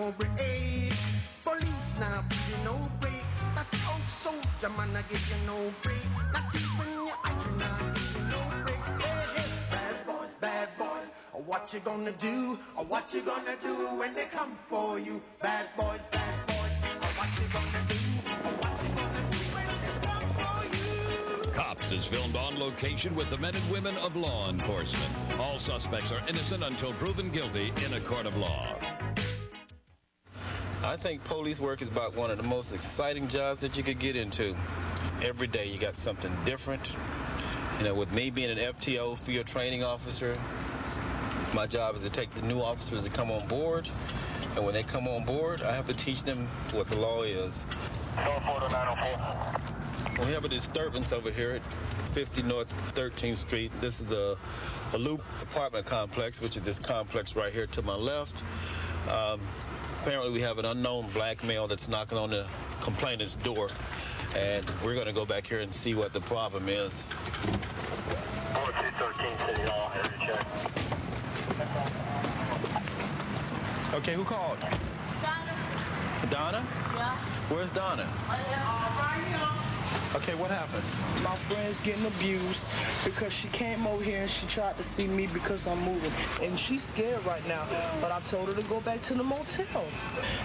no break. Police now give you no break. That old soldier man I give you no break. Not even your action now give you no breaks. Hey, hey, bad boys. What you gonna do? Or what you gonna do when they come for you? Bad boys. Or what you gonna do? Or what you gonna do when they come for you? Cops is filmed on location with the men and women of law enforcement. All suspects are innocent until proven guilty in a court of law. I think police work is about one of the most exciting jobs that you could get into. Every day you got something different. You know, with me being an FTO, field training officer, my job is to take the new officers that come on board, and when they come on board, I have to teach them what the law is. 404 to 904. We have a disturbance over here at 50 North 13th Street. This is the Loop apartment complex, which is this complex right here to my left. Apparently we have an unknown black male that's knocking on the complainant's door, and we're going to go back here and see what the problem is. 4213 City Hall, here to check. Okay, who called? Donna. Donna? Yeah. Where's Donna? Right here. Okay, what happened? My friend's getting abused because she came over here and she tried to see me because I'm moving. And she's scared right now. But I told her to go back to the motel.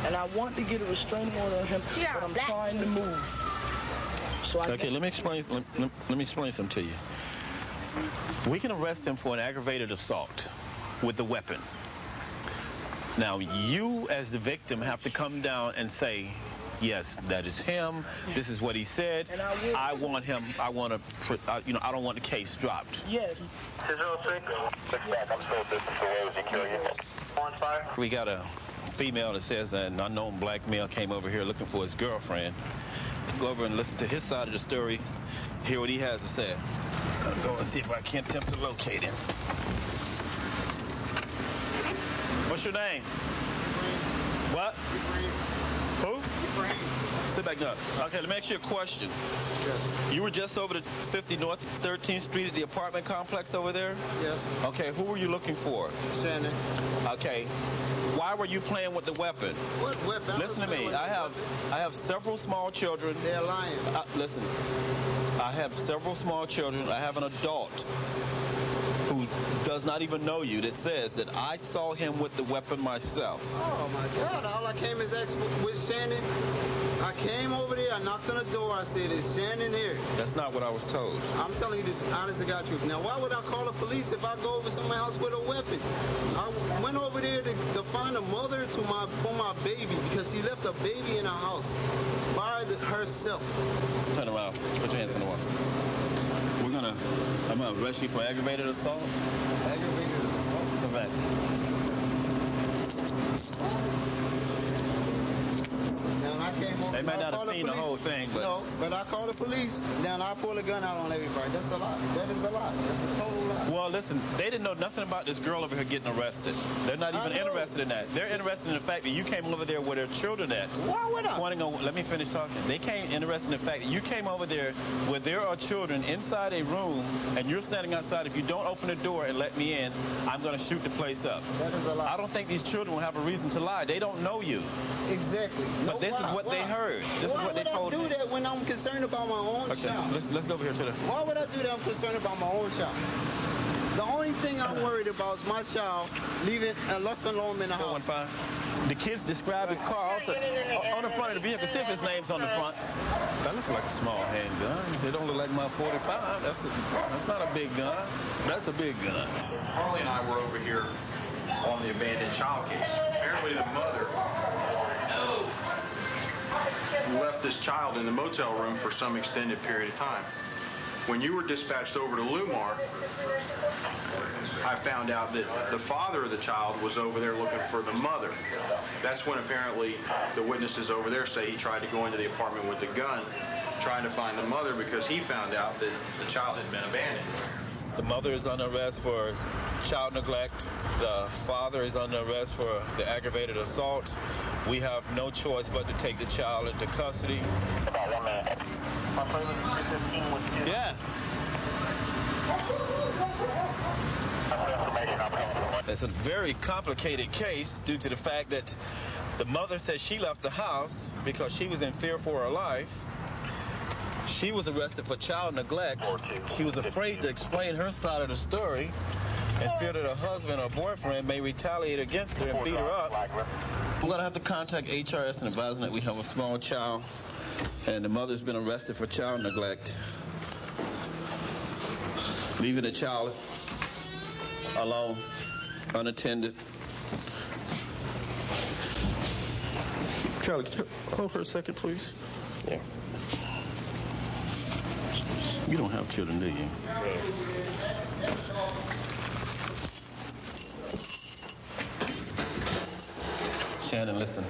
And I want to get a restraining order on him, but I'm trying to move. So Okay, let me explain something to you. We can arrest him for an aggravated assault with a weapon. Now, you as the victim have to come down and say, yes, that is him. This is what he said. And I want him. I want to, I don't want the case dropped. Yes. 206. Look back. I'm still distance away as you kill you. On fire. We got a female that says that an unknown black male came over here looking for his girlfriend. Go over and listen to his side of the story. Hear what he has to say. I'll go and see if I can attempt to locate him. What's your name? What? Who? Sit back up. Okay, let me ask you a question. Yes. You were just over to 50 North 13th Street at the apartment complex over there? Yes. Okay, who were you looking for? Shannon. Okay. Why were you playing with the weapon? What weapon? Listen to me. I have several small children. They're lying. Listen. I have several small children. I have an adult who does not even know you that says that I saw him with the weapon myself. Oh, my God. All I came is ask with Shannon. I came over there. I knocked on the door. I said, is Shannon here? That's not what I was told. I'm telling you this honest to God truth. Now, why would I call the police if I go over somebody's house with a weapon? I went over there to find a mother for my baby because she left a baby in her house by herself. Turn around. Put your hands in the water. I'm gonna arrest you for aggravated assault. Aggravated assault? Come back. Now, I came over. They might not have seen the whole thing, but... No, but I called the police. Now, I pulled a gun out on everybody. That's a lie. That is a lie. That's a total lie. Well, listen, they didn't know nothing about this girl over here getting arrested. They're not even interested in that. They're interested in the fact that you came over there with their children at. Why would I? Let me finish talking. They came interested in the fact that you came over there where there are children inside a room, and you're standing outside. If you don't open the door and let me in, I'm going to shoot the place up. That is a lie. I don't think these children will have a reason to lie. They don't know you. Exactly. But this is what they heard. This is what they told me. Why would I do that when I'm concerned about my own child? Let's go over here to the... Why would I do that? I'm concerned about my own child. The only thing I'm worried about is my child leaving and left alone in the house. 415. The kids describe the car also on the front of the vehicle. See if his name's on the front. That looks like a small handgun. It don't look like my 45. That's not a big gun. That's a big gun. Harley and I were over here on the abandoned child case. Apparently the mother left this child in the motel room for some extended period of time. When you were dispatched over to Lumar, I found out that the father of the child was over there looking for the mother. That's when apparently the witnesses over there say he tried to go into the apartment with the gun, trying to find the mother because he found out that the child had been abandoned. The mother is under arrest for child neglect. The father is under arrest for the aggravated assault. We have no choice but to take the child into custody. About 1 minute. Yeah. It's a very complicated case due to the fact that The mother said she left the house because she was in fear for her life. She was arrested for child neglect. She was afraid to explain her side of the story and feared that her husband or boyfriend may retaliate against her and beat her up. I'm going to have to contact HRS and advise them that we have a small child and the mother's been arrested for child neglect. Leaving the child alone, unattended. Charlie, hold for a second, please. Yeah. You don't have children, do you? Shannon, listen.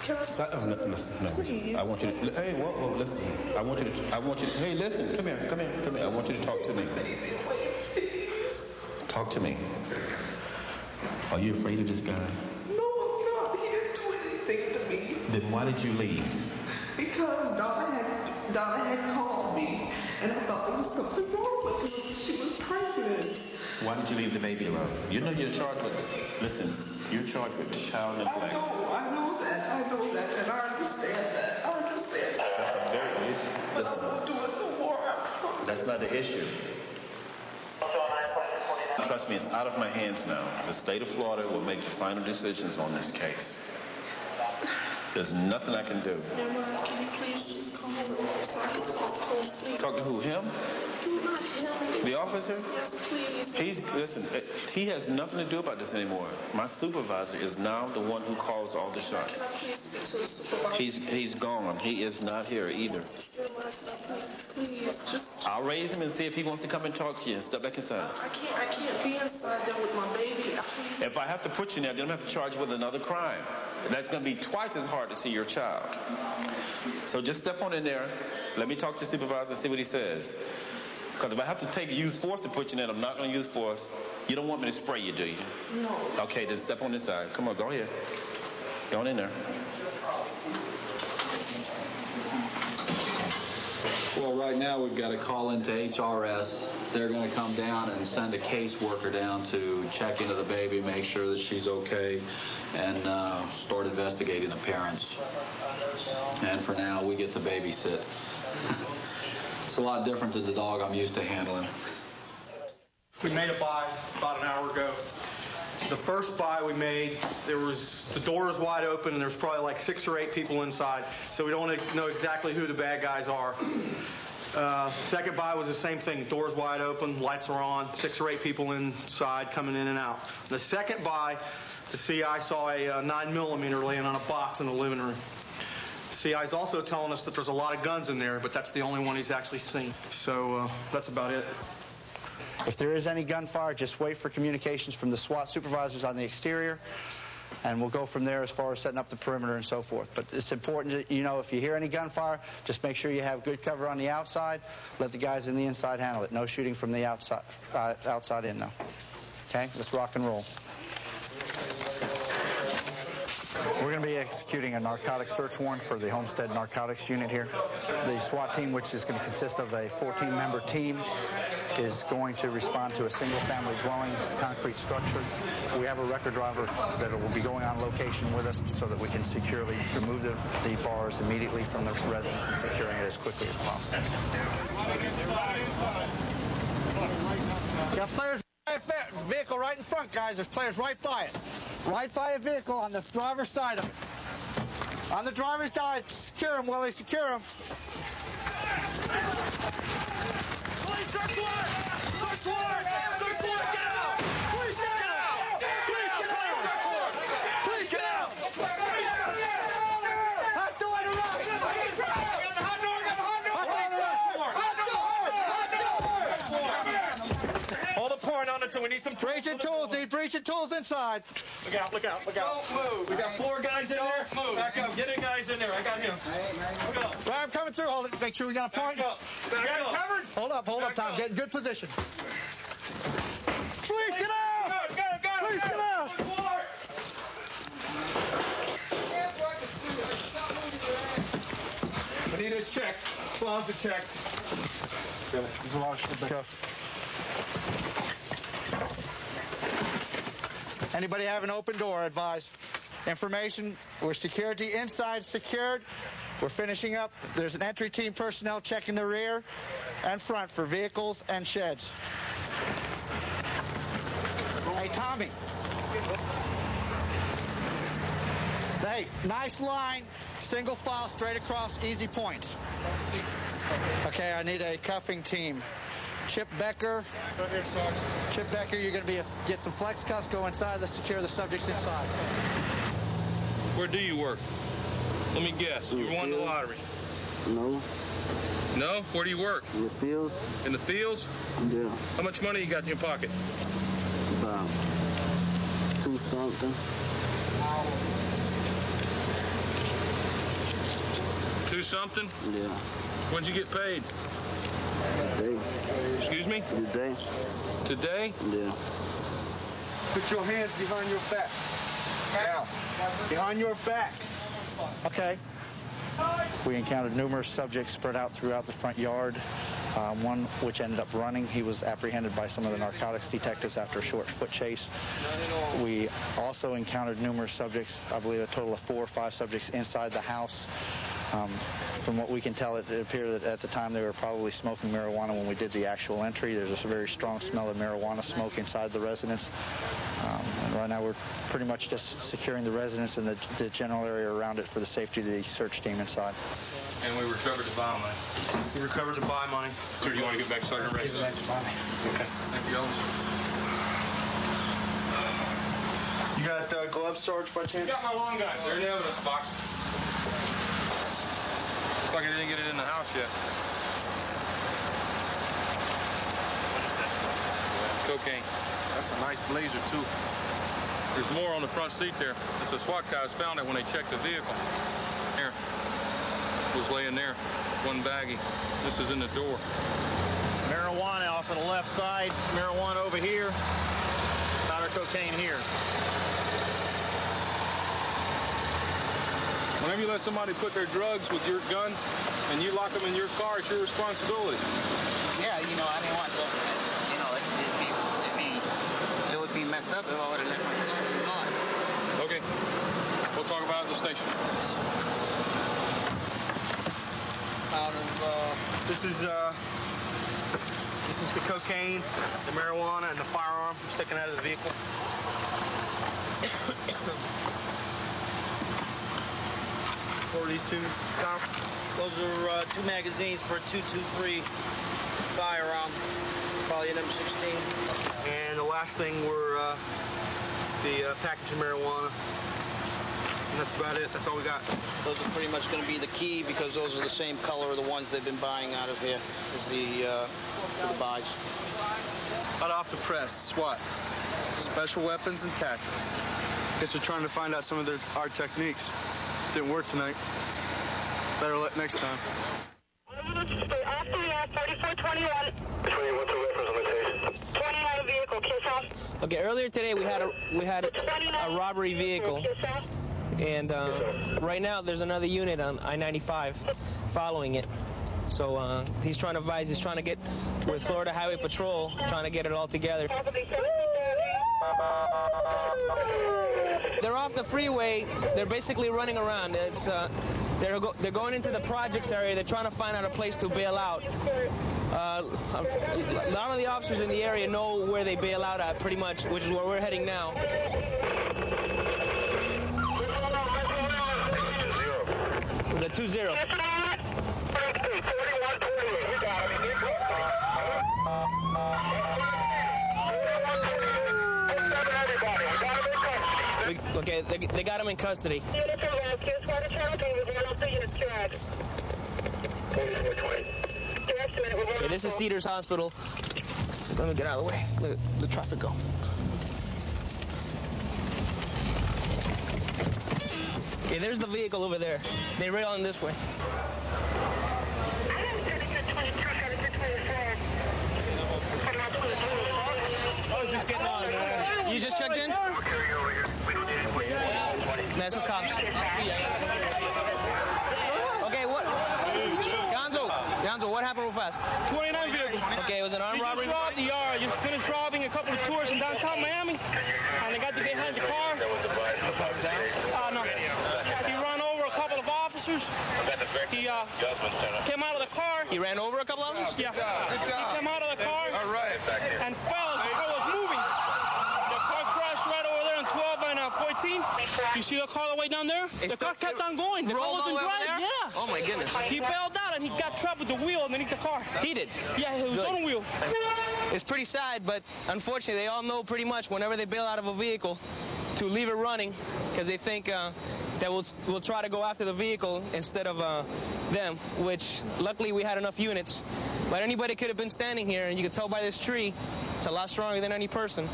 Can I stop? Listen, no. Please. I want you to. Hey, whoa, listen. I want you to. Hey, listen. Come here. I want you to talk to me. Talk to me. Are you afraid of this guy? No, I'm not. He didn't do anything to me. Then why did you leave? Because Donna had called me, and I thought there was something wrong with her. She was pregnant. Why did you leave the baby alone? You know you're charged with. Listen, you're charged with child neglect. I know that, and I understand that. That's a very good. But I won't do it no more. I promise. That's not the issue. Trust me, it's out of my hands now. The state of Florida will make the final decisions on this case. There's nothing I can do. Emma, can you please just call him so I can talk to him, please? Talk to who? Him? Not him. The officer? Yes, please. Listen, he has nothing to do about this anymore. My supervisor is now the one who calls all the shots. Can I please speak to the supervisor? He's gone. He is not here either. Please, just... I'll raise him and see if he wants to come and talk to you. Step back inside. I can't be inside there with my baby. If I have to put you in there, then I'm going to have to charge you with another crime. That's going to be twice as hard to see your child. So just step on in there. Let me talk to the supervisor and see what he says. Because if I have to use force to put you in, I'm not going to use force. You don't want me to spray you, do you? No. Okay, then step on this side. Come on, go ahead. Go on in there. Well, right now we've got a call into HRS. They're going to come down and send a caseworker down to check into the baby, make sure that she's okay, and start investigating the parents. And for now, we get to babysit. It's a lot different than the dog I'm used to handling. We made a buy about an hour ago. The first buy we made, the door was wide open and there's probably like 6 or 8 people inside, so we don't want to know exactly who the bad guys are. Second buy was the same thing. Doors wide open, lights are on, 6 or 8 people inside coming in and out. The second buy, the CI saw a 9mm laying on a box in the living room. CI's also telling us that there's a lot of guns in there, but that's the only one he's actually seen. So that's about it. If there is any gunfire, just wait for communications from the SWAT supervisors on the exterior, and we'll go from there as far as setting up the perimeter and so forth. But it's important that, you know, if you hear any gunfire, just make sure you have good cover on the outside. Let the guys in the inside handle it. No shooting from the outside in, though. Okay? Let's rock and roll. We're going to be executing a narcotics search warrant for the Homestead Narcotics Unit here. The SWAT team, which is going to consist of a 14-member team, is going to respond to a single-family dwelling, concrete structure. We have a record driver that will be going on location with us so that we can securely remove the bars immediately from the residence and securing it as quickly as possible. Got players by a vehicle right in front, guys. There's players right by it. Right by a vehicle on the driver's side of it. On the driver's side, secure him, Willie, secure him. Search warrant! Search warrant! Search warrant! Get out! Please get out! Please get out! Search warrant! Please get out! Hot door to right! Hot door! Hold the point on it till we need some Breaching tools, need breaching tools inside. Look out, look out, look out. Don't move. We got 4 guys in there. Move. Back up. Get in guys in there. I got him. Look up. Right, I'm coming through. Hold it. Make sure we got a point. Back up. Back up. Covered. Hold up, Tom. Get in good position. Please get out! Please get out! I need his check. Closet check. Anybody have an open door, advise. Information, we're security inside secured. We're finishing up. There's an entry team personnel checking the rear and front for vehicles and sheds. Hey, Tommy. Hey, nice line, single file, straight across, easy points. Okay, I need a cuffing team. Chip Becker. Chip Becker, you're going to get some flex cuffs, go inside, let's secure the subjects inside. Where do you work? Let me guess. You won the lottery. No. No? Where do you work? In the fields. In the fields? Yeah. How much money you got in your pocket? About 2 something. 2 something? Yeah. When'd you get paid? Today. Excuse me? Today. Today? Yeah. Put your hands behind your back. Now, behind your back. Okay. We encountered numerous subjects spread out throughout the front yard. One which ended up running. He was apprehended by some of the narcotics detectives after a short foot chase. We also encountered numerous subjects, I believe a total of 4 or 5 subjects inside the house. From what we can tell, it appeared that at the time they were probably smoking marijuana when we did the actual entry. There's a very strong smell of marijuana smoke inside the residence. And right now we're pretty much just securing the residence and the general area around it for the safety of the search team inside. And we recovered the buy money. We recovered the buy money. Sir, do you want to get back to Sergeant Ray? Okay. Thank you, officer. You got gloves, Sarge, by chance? Got my long gun. They're in the evidence box. Looks like I didn't get it in the house yet. What is that? Cocaine. That's a nice blazer, too. There's more on the front seat there. It's a SWAT guys found it when they checked the vehicle. Here. It was laying there. One baggie. This is in the door. Marijuana off on the left side. Marijuana over here. Powder cocaine here. Whenever you let somebody put their drugs with your gun and you lock them in your car, it's your responsibility. Yeah, you know, I didn't want to, you know, it would be messed up if I would have let my gun on. Okay. We'll talk about it at the station. This is the cocaine, the marijuana, and the firearm sticking out of the vehicle. What are these two, Tom? Those are 2 magazines for a .223 firearm, probably an M16. And the last thing were the package of marijuana. And that's about it. That's all we got. Those are pretty much going to be the key because those are the same color of the ones they've been buying out of here as the buys. Hot off the press, SWAT. Special weapons and tactics. Guess they're trying to find out some of our techniques. Didn't work tonight. Better luck next time. Off the 4421. What's the reference limitation? 29 vehicle, kiss off. Okay, earlier today we had a robbery vehicle, and right now there's another unit on I-95 following it. So he's trying to advise, he's trying to get with Florida Highway Patrol, trying to get it all together. They're off the freeway. They're basically running around. It's they're going into the projects area. They're trying to find out a place to bail out. A lot of the officers in the area know where they bail out at, pretty much, which is where we're heading now. Is it 2-0? Okay, they got him in custody. Okay, this is Cedars Hospital. Let me get out of the way. Let the traffic go. Okay, there's the vehicle over there. They rail in this way. I was just getting on. You just checked in? That's the cops. Okay, what? Gonzo, what happened real fast? 29 vehicle. Okay, it was an armed robbery? We just robbed the yard. Just finished robbing a couple of tourists in downtown Miami. And they got to behind the car. He came out of the car. He ran over a couple of them? Yeah. He came out of the car and fell as the car was moving. The car crashed right over there on 12 and 14. You see the car all the way down there? The car kept on going. The car wasn't driving. Yeah. Oh, my goodness. He bailed out and he got trapped with the wheel underneath the car. He did? Yeah, it was on a wheel. It's pretty sad, but unfortunately, they all know pretty much whenever they bail out of a vehicle to leave it running because they think that we'll try to go after the vehicle instead of them, which luckily we had enough units. But anybody could have been standing here, and you could tell by this tree, it's a lot stronger than any person.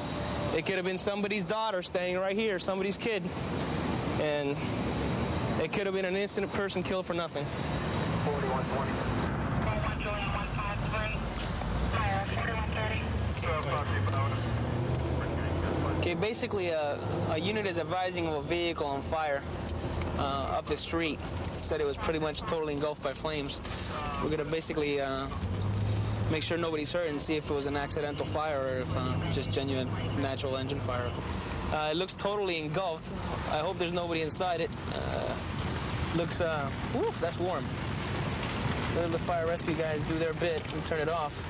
It could have been somebody's daughter standing right here, somebody's kid, and it could have been an innocent person killed for nothing. 4120. Okay, basically a unit is advising of a vehicle on fire up the street. It said it was pretty much totally engulfed by flames. We're going to basically make sure nobody's hurt and see if it was an accidental fire or if just genuine natural engine fire. It looks totally engulfed. I hope there's nobody inside it. Looks, oof, that's warm. Let the fire rescue guys do their bit and turn it off.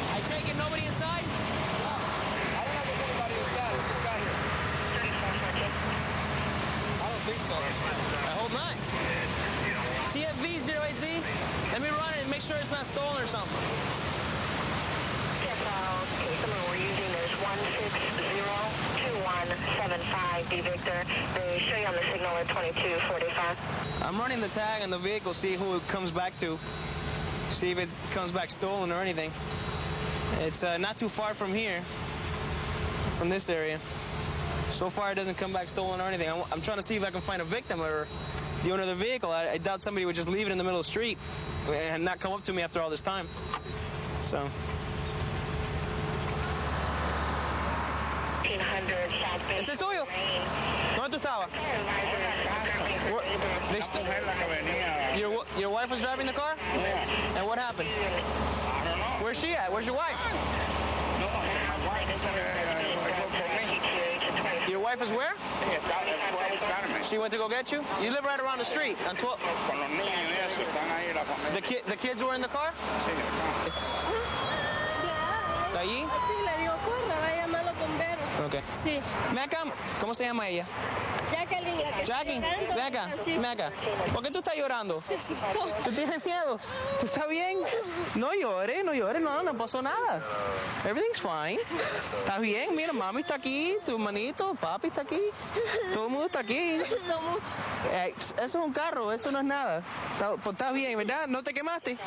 I take it nobody inside? I don't know if there's anybody inside. We just got here. I don't think so. I hope not. TFV-08Z, let me run it and make sure it's not stolen or something. We're using is 1602175 Victor. They show you on the signal at 2245. I'm running the tag on the vehicle, see who it comes back to. See if it comes back stolen or anything. It's not too far from here, from this area. So far it doesn't come back stolen or anything. I'm trying to see if I can find a victim or the owner of the vehicle. I doubt somebody would just leave it in the middle of the street and not come up to me after all this time. So. 1500 South Bay. ¿Ese es tuyo? ¿Dónde tú estabas? Your wife was driving the car? Yeah. And what happened? I don't know. Where's she at? Where's your wife? No, my wife is Your wife is where? She went to go get you? You live right around the street on 12. The kids were in the car? ¿Está allí? Sí, le digo, corra, va a llamar a los bomberos. Ok. Sí. Ven acá, ¿cómo se llama ella? Jacqueline, la que Jackie, ven acá, ven acá. ¿Por qué tú estás llorando? Se asustó. ¿Tú tienes miedo? ¿Tú estás bien? No llores, no pasó nada. Everything's fine. ¿Estás bien? Mira, mami está aquí, tu hermanito, papi está aquí. Todo el mundo está aquí. No mucho. Eso es un carro, eso no es nada. Estás bien, ¿verdad? ¿No te quemaste?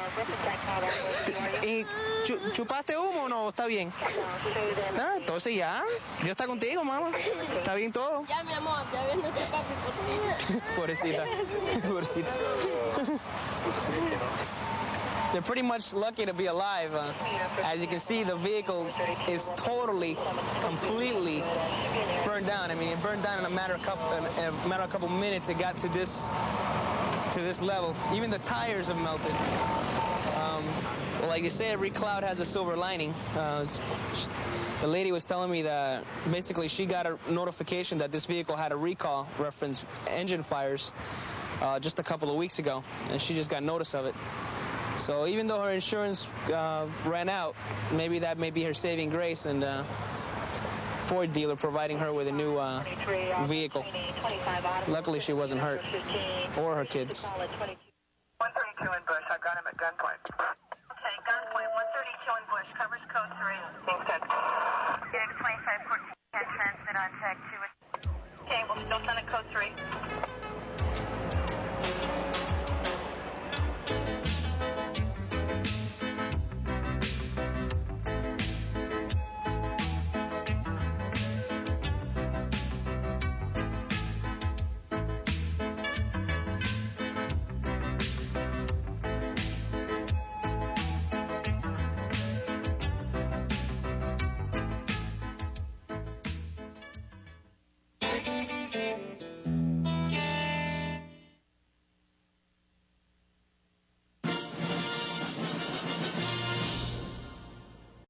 ¿Y chupaste humo o no? ¿Está bien? Ah, entonces ya. Dios está contigo, mamá. ¿Está bien todo? Ya, mi amor, ya viene tu papi por ti. Pobrecita. Pobrecita. They're pretty much lucky to be alive. As you can see, the vehicle is totally, completely burned down. I mean, it burned down in a matter of a couple minutes. It got to this level. Even the tires have melted. Well, like you say, every cloud has a silver lining. The lady was telling me that basically she got a notification that this vehicle had a recall reference engine fires just a couple of weeks ago, and she just got notice of it. So even though her insurance ran out, maybe that may be her saving grace, and Ford dealer providing her with a new vehicle. Luckily, she wasn't hurt, or her kids. 132 in Bush. I got him at gunpoint.